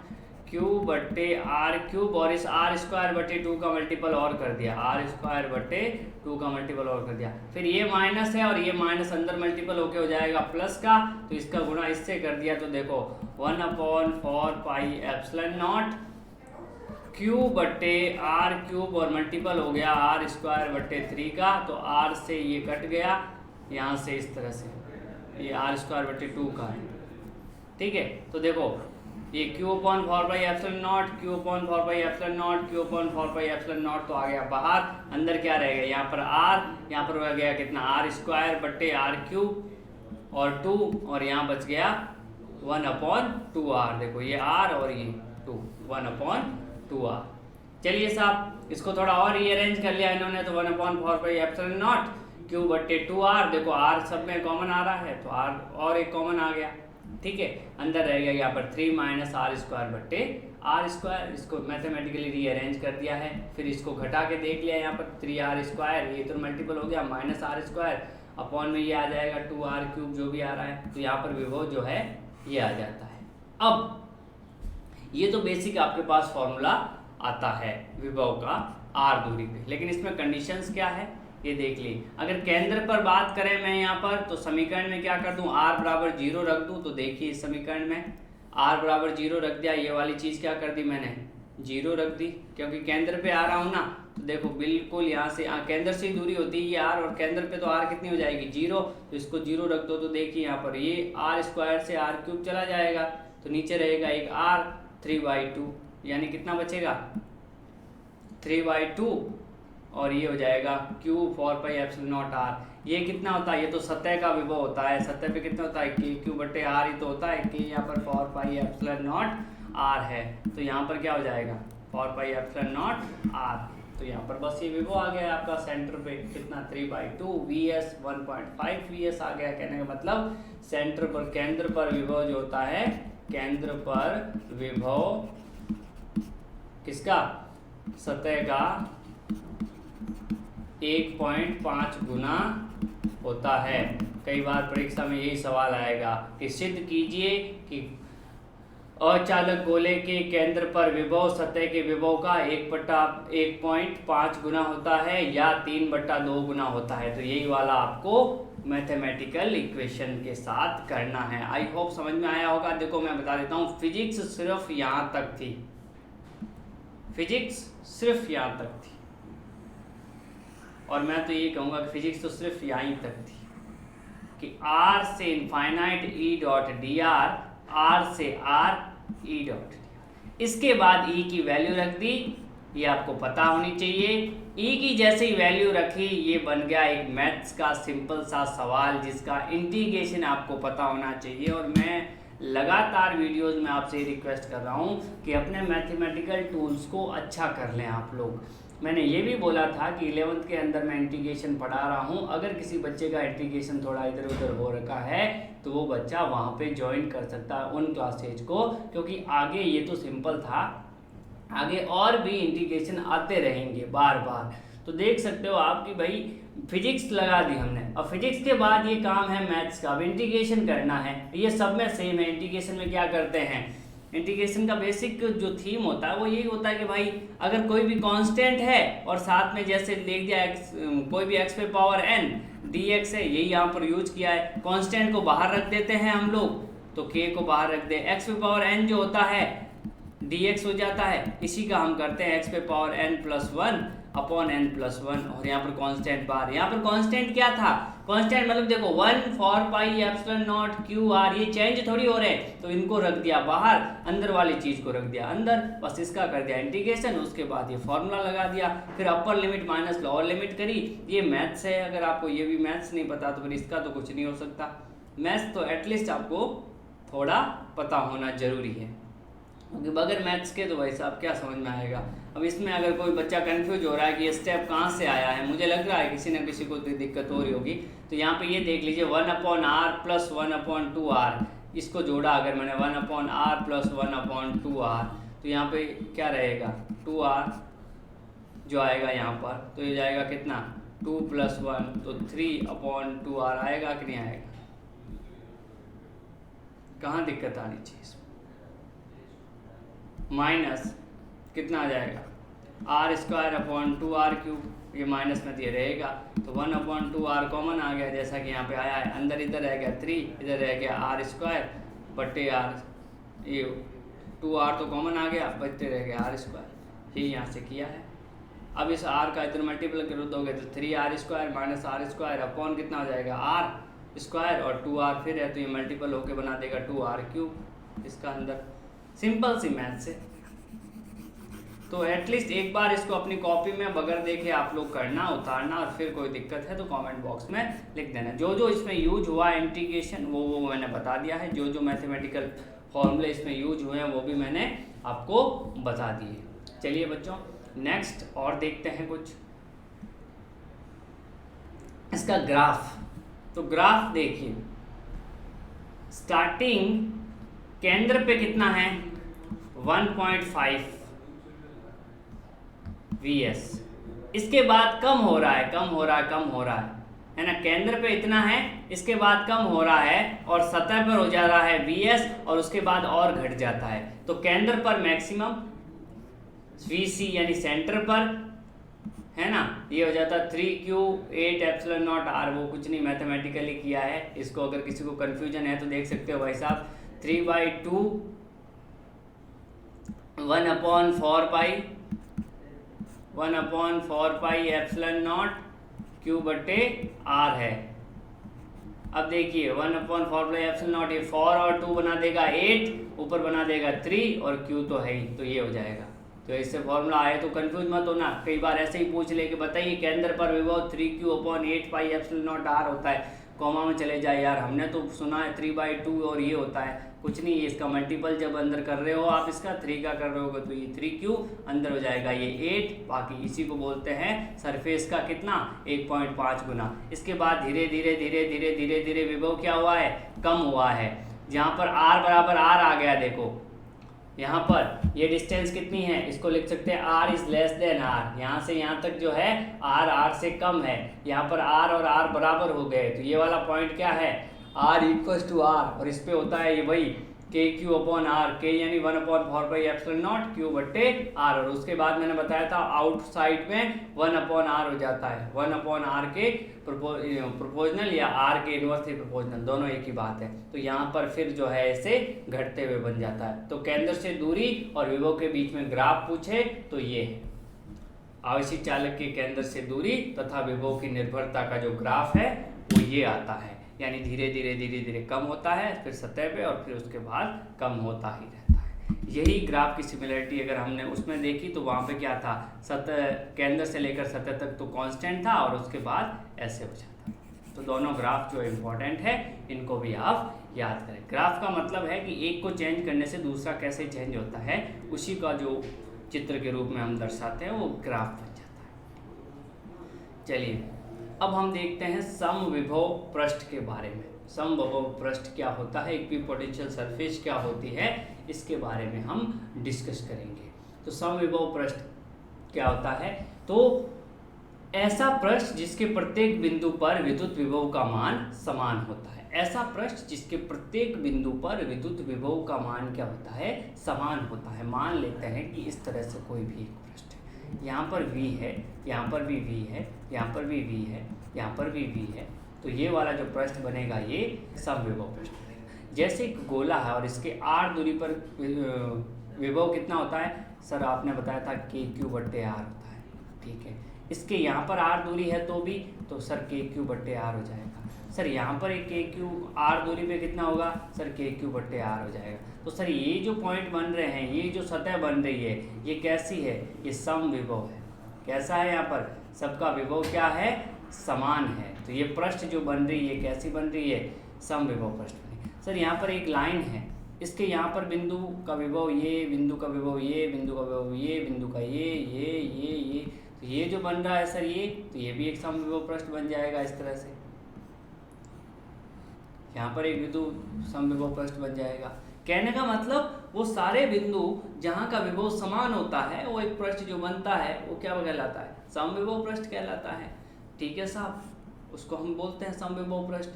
क्यू बट्टे r³ और इस r² बटे 2 का मल्टीपल और कर दिया, r² बटे 2 का मल्टीपल और कर दिया। फिर ये माइनस है और ये माइनस अंदर मल्टीपल होके हो जाएगा प्लस का, तो इसका गुणा इससे कर दिया। तो देखो 1/4πε0 क्यू बट्टे r³ और मल्टीपल हो गया r² बट्टे 3 का, तो r से ये कट गया, यहाँ से इस तरह से ये r² बट्टे 2 का है, ठीक है। तो देखो ये q/4πε0 q/4πε0 q/4πε0 तो आ गया बाहर, अंदर क्या रहेगा, यहाँ पर r, यहाँ पर रह गया कितना, r² बट्टे r³ और 2, और यहाँ बच गया 1/2r। देखो ये r और ये 2, 1/2r। चलिए साहब इसको थोड़ा और रीअरेंज कर लिया इन्होंने, तो 1/4πε0 क्यू बट्टे 2r, देखो r सब में कॉमन आ रहा है तो r और एक कॉमन आ गया, ठीक है। अंदर रह गया यहाँ पर 3 - r² बट्टे r², इसको मैथमेटिकली रीअरेंज कर दिया है। फिर इसको घटा के देख लिया, यहाँ पर 3r², ये तो मल्टीपल हो गया, माइनस r² अपॉन में ये आ जाएगा 2r³ जो भी आ रहा है, तो यहाँ पर विभव जो है ये आ जाता है। अब ये तो बेसिक आपके पास फॉर्मूला आता है विभव का r दूरी पे, लेकिन इसमें कंडीशंस क्या है ये देख ली। अगर केंद्र पर बात करें मैं यहाँ पर, तो समीकरण में क्या कर दूं, r बराबर 0 रख दूं। तो देखिए इस समीकरण में r बराबर 0 रख दिया, ये वाली चीज़ क्या कर दी मैंने, 0 रख दी, क्योंकि केंद्र पे आ रहा हूँ ना। तो देखो बिल्कुल यहाँ से केंद्र से ही दूरी होती है ये r, और केंद्र पे तो r कितनी हो जाएगी, 0, तो इसको 0 रख दो। तो देखिए यहाँ पर ये r² से r³ चला जाएगा, तो नीचे रहेगा एक r 3/2, यानी कितना बचेगा 3/2, और ये हो जाएगा Q 4πε0r। ये कितना होता है, ये तो सतह का विभव होता है, सतह पे कितना होता है KQ/r ही तो होता है, K यहाँ पर 4πε0r है, तो यहाँ पर क्या हो जाएगा 4πε0r। तो यहाँ पर बस ये विभव आ गया आपका सेंटर पे कितना 3/2 Vs 1.5 Vs आ गया। कहने का मतलब सेंटर पर केंद्र पर विभव जो होता है, केंद्र पर विभव किसका, सतह का 1.5 गुना होता है। कई बार परीक्षा में यही सवाल आएगा कि सिद्ध कीजिए कि अचालक गोले के केंद्र पर विभव सतह के विभव का 1/1.5 गुना होता है या 3/2 गुना होता है। तो यही वाला आपको मैथमेटिकल इक्वेशन के साथ करना है। आई होप समझ में आया होगा। देखो मैं बता देता हूँ, फिजिक्स सिर्फ यहाँ तक थी, फिजिक्स सिर्फ यहाँ तक थी, और मैं तो ये कहूँगा कि फिजिक्स तो सिर्फ यहीं तक थी कि r से infinite E dot D R, r से r E dot D R. इसके बाद E की वैल्यू रख दी, ये आपको पता होनी चाहिए। E की जैसे ही वैल्यू रखी, ये बन गया एक मैथ्स का सिंपल सा सवाल जिसका इंटीग्रेशन आपको पता होना चाहिए। और मैं लगातार वीडियोस में आपसे रिक्वेस्ट कर रहा हूँ कि अपने मैथमेटिकल टूल्स को अच्छा कर लें आप लोग। मैंने ये भी बोला था कि 11th के अंदर मैं इंटीग्रेशन पढ़ा रहा हूँ, अगर किसी बच्चे का इंटीग्रेशन थोड़ा इधर उधर हो रखा है तो वो बच्चा वहाँ पे ज्वाइन कर सकता है उन क्लासेज को, क्योंकि आगे ये तो सिंपल था, आगे और भी इंटीग्रेशन आते रहेंगे बार बार। तो देख सकते हो आप कि भाई फिजिक्स लगा दी हमने, अब फिजिक्स के बाद ये काम है मैथ्स का, अब इंटीग्रेशन करना है। ये सब में सेम है। इंटीग्रेशन में क्या करते हैं, इंटीग्रेशन का बेसिक जो थीम होता है वो यही होता है कि भाई अगर कोई भी कांस्टेंट है और साथ में जैसे लिख दिया x, कोई भी x पे पावर n dx है, यही यहाँ पर यूज किया है। कांस्टेंट को बाहर रख देते हैं हम लोग, तो k को बाहर रख दे, x पे पावर n जो होता है dx हो जाता है, इसी का हम करते हैं x पे पावर n+1 अपॉन n+1, और यहाँ पर कांस्टेंट बाहर। यहाँ पर कांस्टेंट क्या था, कांस्टेंट मतलब देखो 1 4πε0 QR, ये चेंज थोड़ी हो रहे हैं, तो इनको रख दिया बाहर, अंदर वाली चीज को रख दिया अंदर, बस इसका कर दिया इंटीग्रेशन। उसके बाद ये फॉर्मूला लगा दिया, फिर upper limit minus lower limit करी। ये मैथ्स है, अगर आपको ये भी मैथ्स नहीं पता तो फिर इसका तो कुछ नहीं हो सकता। मैथ्स तो एटलीस्ट आपको थोड़ा पता होना जरूरी है, क्योंकि बगैर मैथ्स के तो भाई साहब क्या समझ में आएगा। अब इसमें अगर कोई बच्चा कंफ्यूज हो रहा है कि ये स्टेप कहाँ से आया है, मुझे लग रहा है किसी न किसी को तो दिक्कत हो रही होगी, तो यहाँ पे ये देख लीजिए 1/r + 1/2r, इसको जोड़ा अगर मैंने 1/r + 1/2r, तो यहाँ पे क्या रहेगा 2r जो आएगा यहाँ पर, तो ये जाएगा कितना 2 + 1, तो 3/2r आएगा कि नहीं आएगा। कहाँ दिक्कत आनी चाहिए इसमें, माइनस कितना आ जाएगा r²/2r³, ये माइनस में ये रहेगा, तो 1/2r कॉमन आ गया, जैसा कि यहाँ पे आया है। अंदर इधर रह गया 3, इधर रह गया r²/r, ये 2r तो कॉमन आ गया, बचते रह गया r², ये यहाँ से किया है। अब इस r का इधर मल्टीपल कर दोगे तो 3r² - r² अपॉन कितना हो जाएगा r², और 2r फिर है तो ये मल्टीपल होके बना देगा 2r³ इसका अंदर। सिंपल सी मैथ्स है, तो एटलीस्ट एक बार इसको अपनी कॉपी में बगैर देखे आप लोग करना, उतारना, और फिर कोई दिक्कत है तो कमेंट बॉक्स में लिख देना। जो जो इसमें यूज हुआ इंटीग्रेशन वो मैंने बता दिया है, जो जो मैथमेटिकल फॉर्मूले इसमें यूज हुए हैं वो भी मैंने आपको बता दिए। चलिए बच्चों नेक्स्ट और देखते हैं कुछ इसका ग्राफ। तो ग्राफ देखिए, स्टार्टिंग केंद्र पे कितना है 1.5 Vs, इसके बाद कम हो रहा है, है ना। केंद्र पे इतना है, इसके बाद कम हो रहा है और सतह पर हो जा रहा है Vs, और उसके बाद और घट जाता है। तो केंद्र पर मैक्सिमम Vc यानी सेंटर पर, है ना, ये हो जाता 3Q8ε0r, वो कुछ नहीं मैथमेटिकली किया है। इसको अगर किसी को कन्फ्यूजन है तो देख सकते हो भाई साहब, 3/2 1/4πε0 Q/r है। अब देखिए 1/4πε0, ये 4 और 2 बना देगा 8, ऊपर बना देगा 3 और Q तो है ही, तो ये हो जाएगा। तो इससे फॉर्मूला आए तो कंफ्यूज मत होना, कई बार ऐसे ही पूछ ले कि बताइए केंद्र पर विभव 3q/8πε0r होता है, कॉमा में चले जाए यार हमने तो सुना है 3/2 और ये होता है, कुछ नहीं, इसका मल्टीपल जब अंदर कर रहे हो आप इसका 3 का कर रहे हो तो ये 3q अंदर हो जाएगा ये 8, बाकी इसी को बोलते हैं सरफेस का कितना 1.5 गुना। इसके बाद धीरे धीरे धीरे धीरे धीरे धीरे विभव क्या हुआ है, कम हुआ है, जहाँ पर r बराबर r आ गया, देखो यहाँ पर ये डिस्टेंस कितनी है, इसको लिख सकते हैं r is less than r, यहाँ से यहाँ तक जो है r से कम है, यहाँ पर r और r बराबर हो गए, तो ये वाला पॉइंट क्या है r = r, और इस पे होता है ये वही KQ/r, k यानी 1/4πε0 q/r, और उसके बाद मैंने बताया था आउटसाइड में 1/r हो जाता है, 1/r के प्रोपोर्शनल या r के इनवर्सली प्रोपोर्शनल, दोनों एक ही बात है। तो यहाँ पर फिर जो है ऐसे घटते हुए बन जाता है। तो केंद्र से दूरी और विभव के बीच में ग्राफ पूछे तो ये है आवेशित चालक के केंद्र से दूरी तथा विभव की निर्भरता का जो ग्राफ है वो ये आता है, यानी धीरे धीरे धीरे धीरे कम होता है फिर सतह पे और फिर उसके बाद कम होता ही रहता है। यही ग्राफ की सिमिलरिटी अगर हमने उसमें देखी तो वहाँ पे क्या था, सतह केंद्र से लेकर सतह तक तो कांस्टेंट था और उसके बाद ऐसे हो जाता। तो दोनों ग्राफ जो इम्पोर्टेंट है इनको भी आप याद करें। ग्राफ का मतलब है कि एक को चेंज करने से दूसरा कैसे चेंज होता है, उसी का जो चित्र के रूप में हम दर्शाते हैं वो ग्राफ बन जाता है। चलिए अब हम देखते हैं समविभव पृष्ठ के बारे में। समविभव पृष्ठ क्या होता है, इक्विपोटेंशियल सरफेस क्या होती है, इसके बारे में हम डिस्कस करेंगे। तो समविभव पृष्ठ क्या होता है, तो ऐसा पृष्ठ जिसके प्रत्येक बिंदु पर विद्युत विभव का मान समान होता है। ऐसा पृष्ठ जिसके प्रत्येक बिंदु पर विद्युत विभव का मान क्या होता है, समान होता है। मान लेते हैं कि इस तरह से कोई भी एक पृष्ठ है, यहाँ पर V है, यहाँ पर भी V है, यहाँ पर भी V है, यहाँ पर भी V है, तो ये वाला जो पृष्ठ बनेगा ये समविभव पृष्ठ बनेगा। जैसे एक गोला है और इसके r दूरी पर विभव कितना होता है, सर आपने बताया था KQ/r होता है, ठीक है। इसके यहाँ पर r दूरी है तो भी, तो सर KQ/r हो जाएगा। सर यहाँ पर एक KQ/r दूरी पे कितना होगा, सर KQ/r हो जाएगा। तो सर ये जो पॉइंट बन रहे हैं, ये जो सतह बन रही है, ये कैसी है, ये समविभव है। कैसा है, यहाँ पर सबका विभव क्या है, समान है। तो ये पृष्ठ जो बन रही है कैसी बन रही है, समविभव पृष्ठ बनी। सर यहाँ पर एक लाइन है, इसके यहाँ पर बिंदु का विभव ये, बिंदु का विभव ये, बिंदु का विभव ये, बिंदु का ये, तो ये जो बन रहा है सर ये, तो ये भी एक समविभव पृष्ठ बन जाएगा इस तरह से। यहाँ पर एक बिंदु समविभव पृष्ठ बन जाएगा। कहने का मतलब वो सारे बिंदु जहाँ का विभव समान होता है वो एक पृष्ठ जो बनता है वो क्या कहलाता है, समविभव पृष्ठ कहलाता है। ठीक है साहब, उसको हम बोलते हैं समविभव पृष्ठ।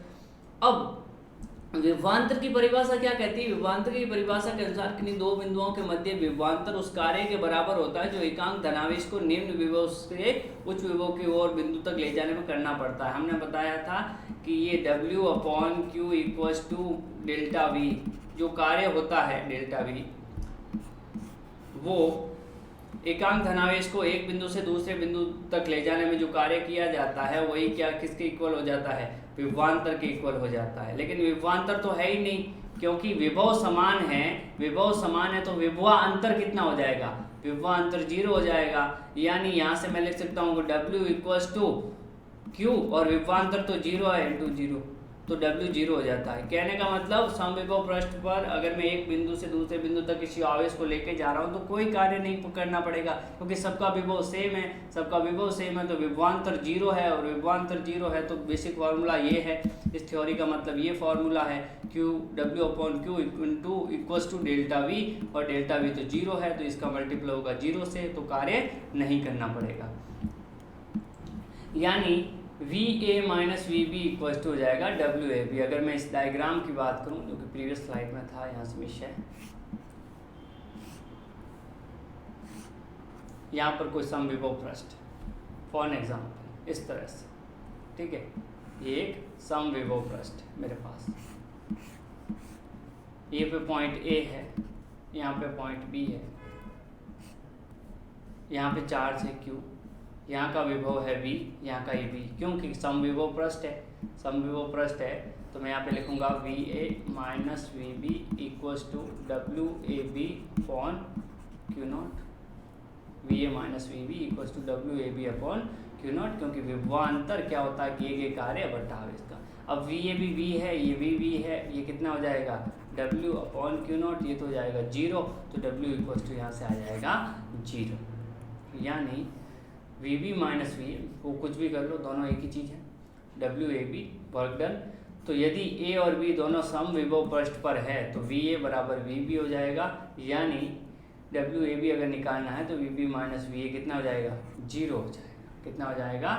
अब विभवांतर की परिभाषा क्या कहती है, विभवांतर की परिभाषा के अनुसार किन्हीं दो बिंदुओं के मध्य विभवांतर उस कार्य के बराबर होता है जो एकांक धनावेश को निम्न विभव से उच्च विभव की ओर बिंदु तक ले जाने में करना पड़ता है। हमने बताया था कि ये W/Q = ΔV जो कार्य होता है, ΔV वो एकांक धनावेश को एक बिंदु से दूसरे बिंदु तक ले जाने में जो कार्य किया जाता है वही क्या किसके इक्वल हो जाता है, विभवांतर के इक्वल हो जाता है। लेकिन विभवांतर तो है ही नहीं, क्योंकि विभव समान है। विभव समान है तो विभवांतर कितना हो जाएगा, विभवांतर 0 हो जाएगा। यानी यहाँ से मैं लिख सकता हूँ W = Q और विभवांतर तो 0 है × 0, तो W 0 हो जाता है। कहने का मतलब समविभव पृष्ठ पर अगर मैं एक बिंदु से दूसरे बिंदु तक किसी आवेश को लेके जा रहा हूँ तो कोई कार्य नहीं करना पड़ेगा, क्योंकि सबका विभव सेम है। सबका विभव सेम है तो विभवांतर 0 है, और विभवांतर 0 है तो बेसिक फार्मूला ये है। इस थ्योरी का मतलब ये फार्मूला है W/Q = ΔV, और ΔV तो 0 है तो इसका मल्टीपल होगा 0 से, तो कार्य नहीं करना पड़ेगा। यानी VA - VB = हो जाएगा WAB। अगर मैं इस डायग्राम की बात करूं जो कि प्रीवियस स्लाइड में था, यहाँ से विषय यहाँ पर कोई समविभव पृष्ठ फॉर एग्जाम्पल इस तरह से, ठीक है, ये एक समविभव पृष्ठ मेरे पास, ये पे पॉइंट A है, यहाँ पे पॉइंट B है, यहाँ पे चार्ज है Q, यहाँ का विभव है V, यहाँ का B, क्योंकि समविभव पृष्ठ है। समविभव पृष्ठ है तो मैं यहाँ पे लिखूँगा VA - VB = WAB/Q0। V A minus V B equal to W A B upon Q naught, क्योंकि विभवांतर क्या होता है, किए गए कार्य बटा आवेश का। अब वी ए भी वी है, ये भी है, ये कितना हो जाएगा डब्ल्यू अपॉन क्यू नॉट, ये तो हो जाएगा 0, तो डब्ल्यू इक्वल टू यहाँ से आ जाएगा 0। यानी V B minus V A को कुछ भी कर लो, दोनों एक ही चीज़ है, W A B work done. तो यदि ए और बी दोनों समविभव पृष्ठ पर है तो वी ए बराबर वी बी हो जाएगा, यानी डब्ल्यू ए बी अगर निकालना है तो V B minus V A कितना हो जाएगा 0 हो जाएगा। कितना हो जाएगा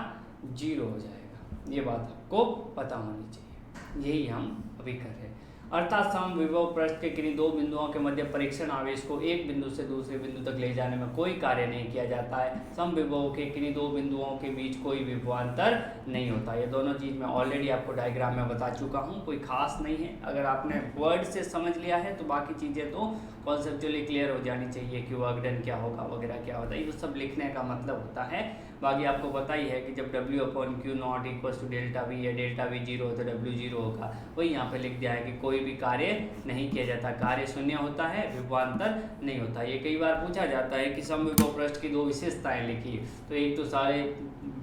0 हो जाएगा। ये बात आपको पता होनी चाहिए, यही हम अभी कर रहे हैं। अर्थात समविभव पृष्ठ के किन्हीं दो बिंदुओं के मध्य परीक्षण आवेश को एक बिंदु से दूसरे बिंदु तक ले जाने में कोई कार्य नहीं किया जाता है। समविभव के किन्हीं दो बिंदुओं के बीच कोई विभवांतर नहीं होता। ये दोनों चीज़ मैं ऑलरेडी आपको डायग्राम में बता चुका हूँ, कोई खास नहीं है। अगर आपने वर्ड से समझ लिया है तो बाकी चीज़ें तो कॉन्सेप्चुअली क्लियर हो जानी चाहिए कि वर्क डन क्या होगा वगैरह क्या होता है, ये सब लिखने का मतलब होता है। बाकी आपको पता ही है कि जब W upon Q naught equals to delta V है, डेल्टा वी 0 हो तो W 0 होगा। वही यहाँ पे लिख दिया है कि कोई भी कार्य नहीं किया जाता, कार्य शून्य होता है, विभवांतर नहीं होता। ये कई बार पूछा जाता है कि समविभव पृष्ठ की दो विशेषताएं लिखिए, तो एक तो सारे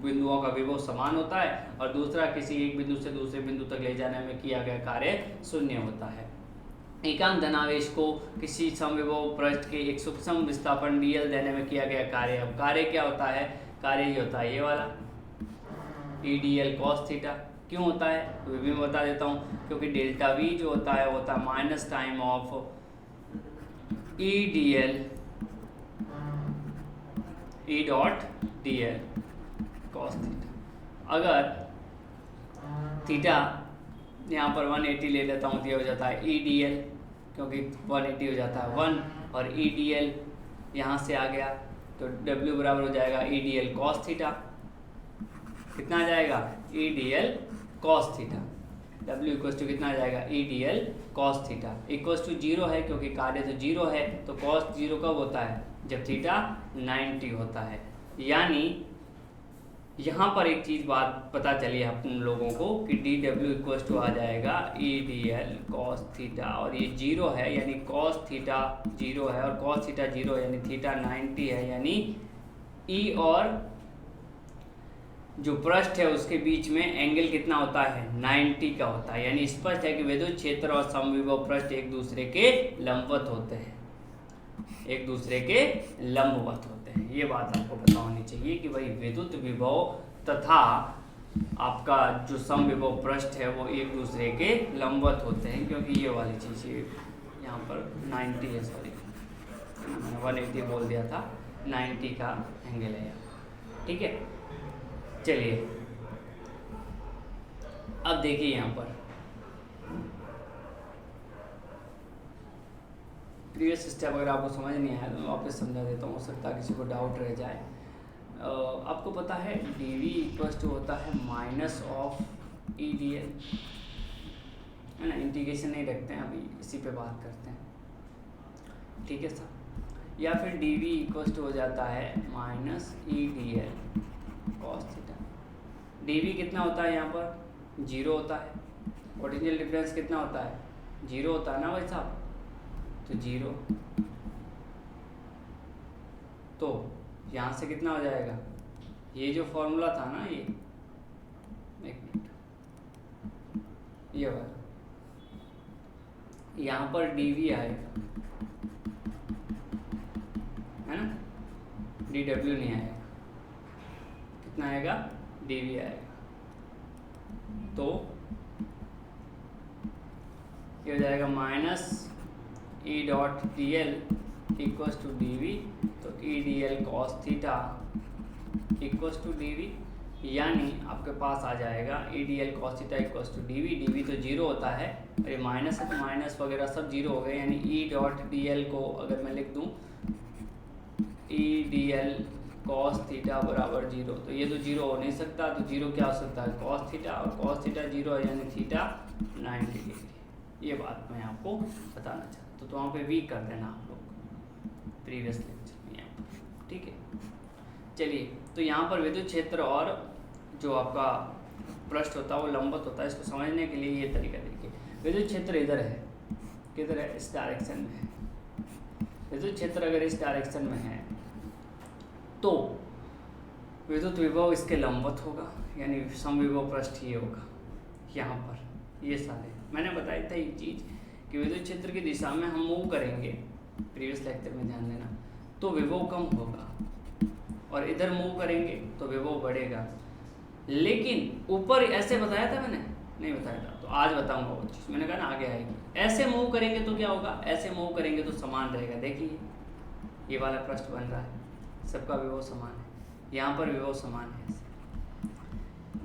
बिंदुओं का विभव समान होता है और दूसरा किसी एक बिंदु से दूसरे बिंदु तक ले जाने में किया गया कार्य शून्य होता है। एकांक धनावेश को किसी समविभव पृष्ठ के एक सूक्ष्म विस्थापन dl देने में किया गया कार्य। अब कार्य क्या होता है, कार्य ये होता है ये वाला E D L cos theta. क्यों होता है तो भी मैं बता देता हूँ, क्योंकि डेल्टा वी जो होता है वो होता है minus time of E D L E dot d L cos theta. अगर थीटा यहाँ पर 180 ले लेता हूँ तो ये हो जाता है ई डी एल, क्योंकि 180 हो जाता है 1 और ई डी एल यहाँ से आ गया तो W बराबर हो जाएगा E D L cos theta. कितना आ जाएगा E D L cos theta. W equals to कितना आ जाएगा E D L cos theta equals to 0 है, क्योंकि कार्य तो 0 है तो कॉस 0 कब होता है जब थीटा 90 होता है। यानी यहाँ पर एक चीज़ बात पता चली है हम लोगों को कि डी डब्ल्यू इक्वल्स टू आ जाएगा E D L cos theta, और ये 0 है यानी कॉस थीटा 0 है और कॉस थीटा 0 यानी थीटा 90 है, यानी ई और जो पृष्ठ है उसके बीच में एंगल कितना होता है 90 का होता है। यानी स्पष्ट है कि विद्युत क्षेत्र और समविभव पृष्ठ एक दूसरे के लंबवत होते हैं, एक दूसरे के लंबवत होते हैं। ये बात आपको पता होनी चाहिए कि भाई विद्युत विभव तथा आपका जो समविभव पृष्ठ है वो एक दूसरे के लंबवत होते हैं, क्योंकि ये वाली चीज़ यहाँ पर 90 है, सॉरी मैंने 180 बोल दिया था, 90 का एंगल है यहाँ। ठीक है, चलिए अब देखिए यहाँ पर प्रीवियस स्टेप अगर आपको समझ नहीं आया तो मैं वापस समझा देता हूँ, हो सकता है किसी को डाउट रह जाए। आपको पता है डी वी इक्वल्स टू होता है minus of E D L, है ना। इंटीग्रेशन नहीं रखते हैं, अभी इसी पे बात करते हैं, ठीक है सर। या फिर डी वी इक्वल्स टू हो जाता है minus E D L cos theta. D V कितना होता है यहाँ पर 0 होता है, पोटेंशियल डिफरेंस कितना होता है 0 होता है ना भाई साहब, तो 0 तो यहाँ से कितना हो जाएगा, ये जो फॉर्मूला था ना ये, एक मिनट, ये वाला यहाँ पर डी वी आएगा, है ना, डी डब्ल्यू नहीं आएगा। कितना आएगा डी वी आएगा, तो ये हो जाएगा minus E dot d l equals to d V, तो E D L cos theta equals to d V, यानी आपके पास आ जाएगा E D L cos theta equals to d V तो 0 होता है और ये माइनस है तो माइनस वगैरह सब 0 हो गए, यानी ई डॉट डी एल को अगर मैं लिख दूँ E D L cos theta बराबर 0, तो ये तो 0 हो नहीं सकता, तो 0 क्या हो सकता है कॉस थीटा, और कॉस थीटा 0 है यानी थीटा 90 डिग्री। ये बात मैं आपको बताना चाहता हूँ, तो वहाँ पे वी कर देना आप लोग प्रीवियस लेक्चर में यहाँ पर, ठीक है। चलिए, तो यहाँ पर विद्युत क्षेत्र और जो आपका पृष्ठ होता है वो लंबवत होता है। इसको समझने के लिए ये तरीका देखिए, विद्युत क्षेत्र इधर है, किधर है, इस डायरेक्शन में है। विद्युत क्षेत्र अगर इस डायरेक्शन में है तो विद्युत विभव इसके लंबवत होगा, यानी समविभव पृष्ठ ये होगा यहाँ पर। ये सारे मैंने बताया था एक चीज़ कि विद्युत क्षेत्र की दिशा में हम मूव करेंगे, प्रीवियस लेक्चर में ध्यान देना, तो विभव कम होगा, और इधर मूव करेंगे तो विभव बढ़ेगा। लेकिन ऊपर ऐसे बताया था मैंने, नहीं बताया था, तो आज बताऊंगा वो चीज़। मैंने कहा ना आगे आएगी। ऐसे मूव करेंगे तो क्या होगा, ऐसे मूव करेंगे तो समान रहेगा। देखिए ये वाला पृष्ठ बन रहा है, सबका विभव समान है, यहाँ पर विभव समान है।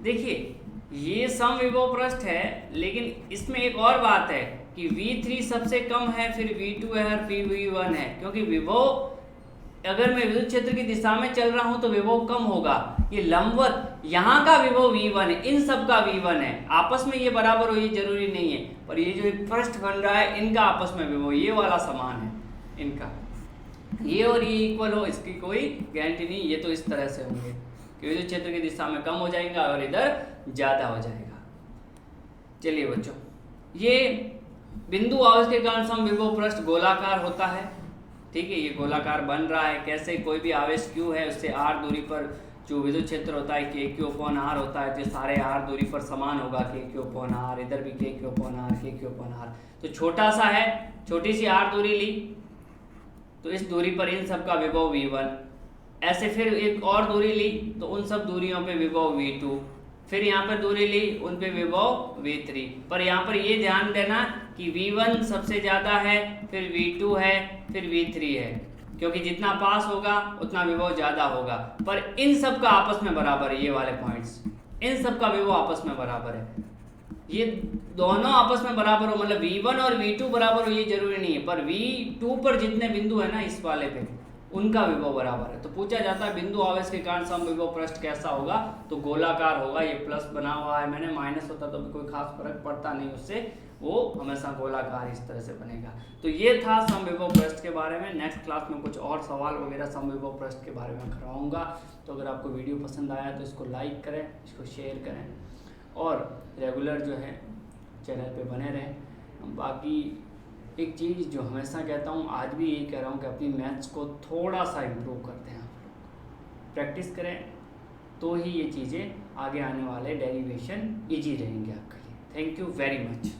देखिए ये समविभव पृष्ठ है, लेकिन इसमें एक और बात है कि V3 सबसे कम है, फिर V2 है और फिर V1 है, क्योंकि विभव अगर मैं विद्युत क्षेत्र की दिशा में चल रहा हूं तो विभव कम होगा। ये लंबवत, यहाँ का विभव V1 है, इन सब का V1 है। आपस में ये बराबर हो ये जरूरी नहीं है, पर ये जो एक पृष्ठ बन रहा है इनका आपस में विभव ये वाला समान है, इनका ये और ये इक्वल हो इसकी कोई गारंटी नहीं। ये तो इस तरह से होंगे कि विद्युत क्षेत्र की दिशा में कम हो जाएगा और इधर ज़्यादा हो जाएगा। चलिए बच्चों, ये बिंदु आवेश के कारण समविभव पृष्ठ गोलाकार होता है। ठीक है, ये गोलाकार बन रहा है। कैसे, कोई भी आवेश Q है उससे r दूरी पर जो विद्युत क्षेत्र होता है KQ/r होता है, जो सारे r दूरी पर समान होगा KQ/r, इधर भी KQ/r KQ/r। तो छोटा सा है, छोटी सी r दूरी ली तो इस दूरी पर इन सब का विभव V1, ऐसे फिर एक और दूरी ली तो उन सब दूरियों पे विभव V2, फिर यहाँ पर दूरी ली उन पे विभव V3। पर यहाँ पर ये ध्यान देना कि V1 सबसे ज़्यादा है, फिर V2 है, फिर V3 है, क्योंकि जितना पास होगा उतना विभव ज़्यादा होगा। पर इन सब का आपस में बराबर है, ये वाले पॉइंट्स, इन सब का विभव आपस में बराबर है। ये दोनों आपस में बराबर हो, मतलब V1 और V2 बराबर हो ये जरूरी नहीं है, पर V2 पर जितने बिंदु है ना इस वाले पे, उनका विभव बराबर है। तो पूछा जाता है बिंदु आवेश के कारण समविभव पृष्ठ कैसा होगा, तो गोलाकार होगा। ये प्लस बना हुआ है मैंने, माइनस होता तो भी कोई खास फर्क पड़ता नहीं उससे, वो हमेशा गोलाकार इस तरह से बनेगा। तो ये था समविभव पृष्ठ के बारे में। नेक्स्ट क्लास में कुछ और सवाल वगैरह समविभव पृष्ठ के बारे में करवाऊंगा। तो अगर आपको वीडियो पसंद आया तो इसको लाइक करें, इसको शेयर करें और रेगुलर जो है चैनल पे बने रहें। बाकी एक चीज़ जो हमेशा कहता हूँ, आज भी यही कह रहा हूँ कि अपनी मैथ्स को थोड़ा सा इम्प्रूव करते हैं, आप लोग प्रैक्टिस करें तो ही ये चीज़ें आगे आने वाले डेरिवेशन इजी रहेंगे आपके लिए। Thank you very much.